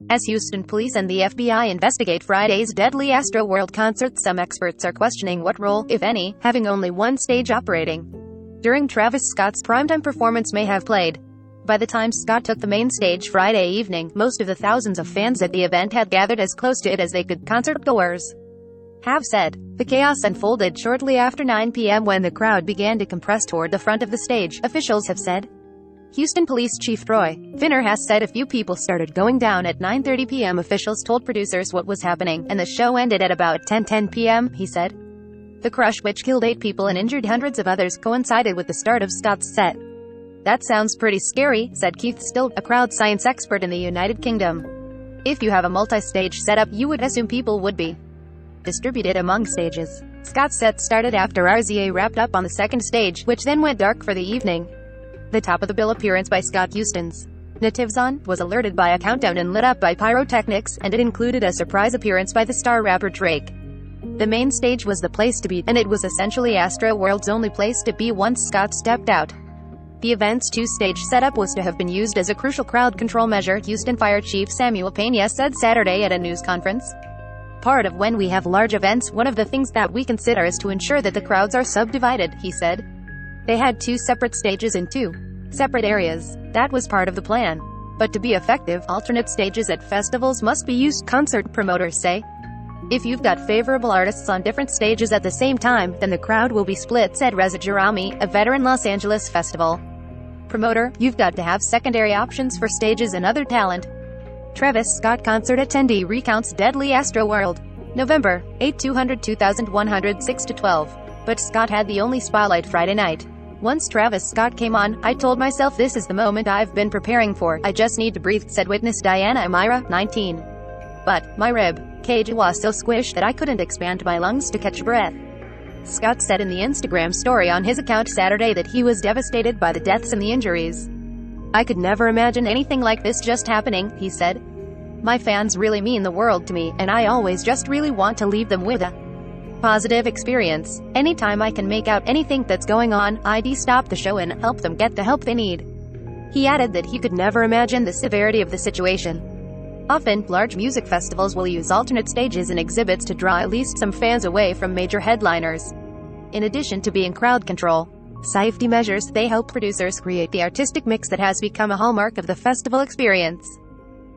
As Houston police and the FBI investigate Friday's deadly Astroworld concert, some experts are questioning what role, if any, having only one stage operating during Travis Scott's primetime performance may have played. By the time Scott took the main stage Friday evening, most of the thousands of fans at the event had gathered as close to it as they could, concertgoers have said. The chaos unfolded shortly after 9 p.m. when the crowd began to compress toward the front of the stage, officials have said. Houston Police Chief Troy Finner has said a few people started going down at 9:30 p.m. Officials told producers what was happening, and the show ended at about 10:10 p.m., he said. The crush, which killed 8 people and injured hundreds of others, coincided with the start of Scott's set. That sounds pretty scary, said Keith Still, a crowd science expert in the United Kingdom. If you have a multi-stage setup, you would assume people would be distributed among stages. Scott's set started after RZA wrapped up on the second stage, which then went dark for the evening. The top of the bill appearance by Scott Houston's Natives On was alerted by a countdown and lit up by pyrotechnics, and it included a surprise appearance by the star rapper Drake. The main stage was the place to be, and it was essentially Astroworld's only place to be once Scott stepped out. The event's two-stage setup was to have been used as a crucial crowd control measure, Houston Fire Chief Samuel Pena said Saturday at a news conference. Part of when we have large events, one of the things that we consider is to ensure that the crowds are subdivided, he said. They had 2 separate stages in 2 separate areas. That was part of the plan. But to be effective, alternate stages at festivals must be used, concert promoters say. If you've got favorable artists on different stages at the same time, then the crowd will be split, said Reza Jarami, a veteran Los Angeles festival promoter. You've got to have secondary options for stages and other talent. Travis Scott concert attendee recounts deadly Astroworld. November 8, 200-2100, 6-12. But Scott had the only spotlight Friday night. Once Travis Scott came on, I told myself this is the moment I've been preparing for. I just need to breathe, said witness Diana Amira, 19. But my rib cage was so squished that I couldn't expand my lungs to catch breath. Scott said in the Instagram story on his account Saturday that he was devastated by the deaths and the injuries. I could never imagine anything like this just happening, he said. My fans really mean the world to me, and I always just really want to leave them with a positive experience. Anytime I can make out anything that's going on, I'd stop the show and help them get the help they need. He added that he could never imagine the severity of the situation. Often, large music festivals will use alternate stages and exhibits to draw at least some fans away from major headliners. In addition to being crowd control safety measures, they help producers create the artistic mix that has become a hallmark of the festival experience.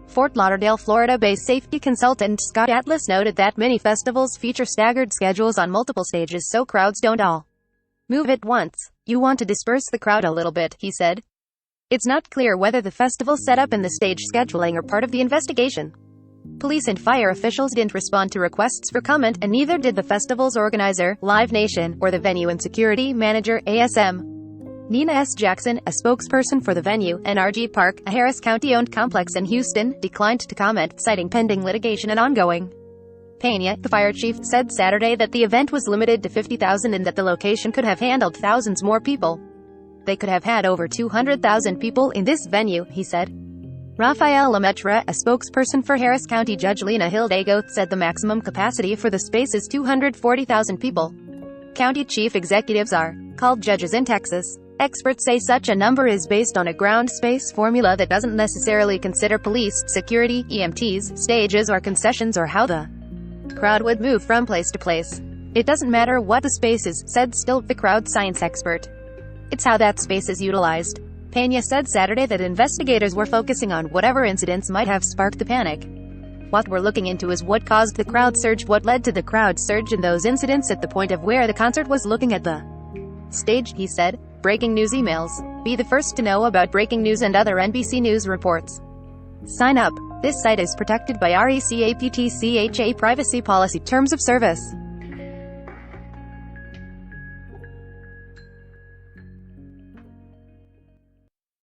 Fort Lauderdale, Florida-based safety consultant Scott Atlas noted that many festivals feature staggered schedules on multiple stages so crowds don't all move at once. You want to disperse the crowd a little bit, he said. It's not clear whether the festival setup and the stage scheduling are part of the investigation. Police and fire officials didn't respond to requests for comment, and neither did the festival's organizer, Live Nation, or the venue and security manager, ASM. Nina S. Jackson, a spokesperson for the venue, NRG Park, a Harris County-owned complex in Houston, declined to comment, citing pending litigation and ongoing. Pena, the fire chief, said Saturday that the event was limited to 50,000 and that the location could have handled thousands more people. They could have had over 200,000 people in this venue, he said. Rafael Lemaitre, a spokesperson for Harris County Judge Lena Hidalgo, said the maximum capacity for the space is 240,000 people. County chief executives are called judges in Texas. Experts say such a number is based on a ground space formula that doesn't necessarily consider police, security, EMTs, stages or concessions or how the crowd would move from place to place. It doesn't matter what the space is, said Still, the crowd science expert. It's how that space is utilized. Pena said Saturday that investigators were focusing on whatever incidents might have sparked the panic. What we're looking into is what caused the crowd surge, what led to the crowd surge and those incidents at the point of where the concert was looking at the stage, he said. Breaking news emails. Be the first to know about breaking news and other NBC News reports. Sign up. This site is protected by RECAPTCHA privacy policy terms of service.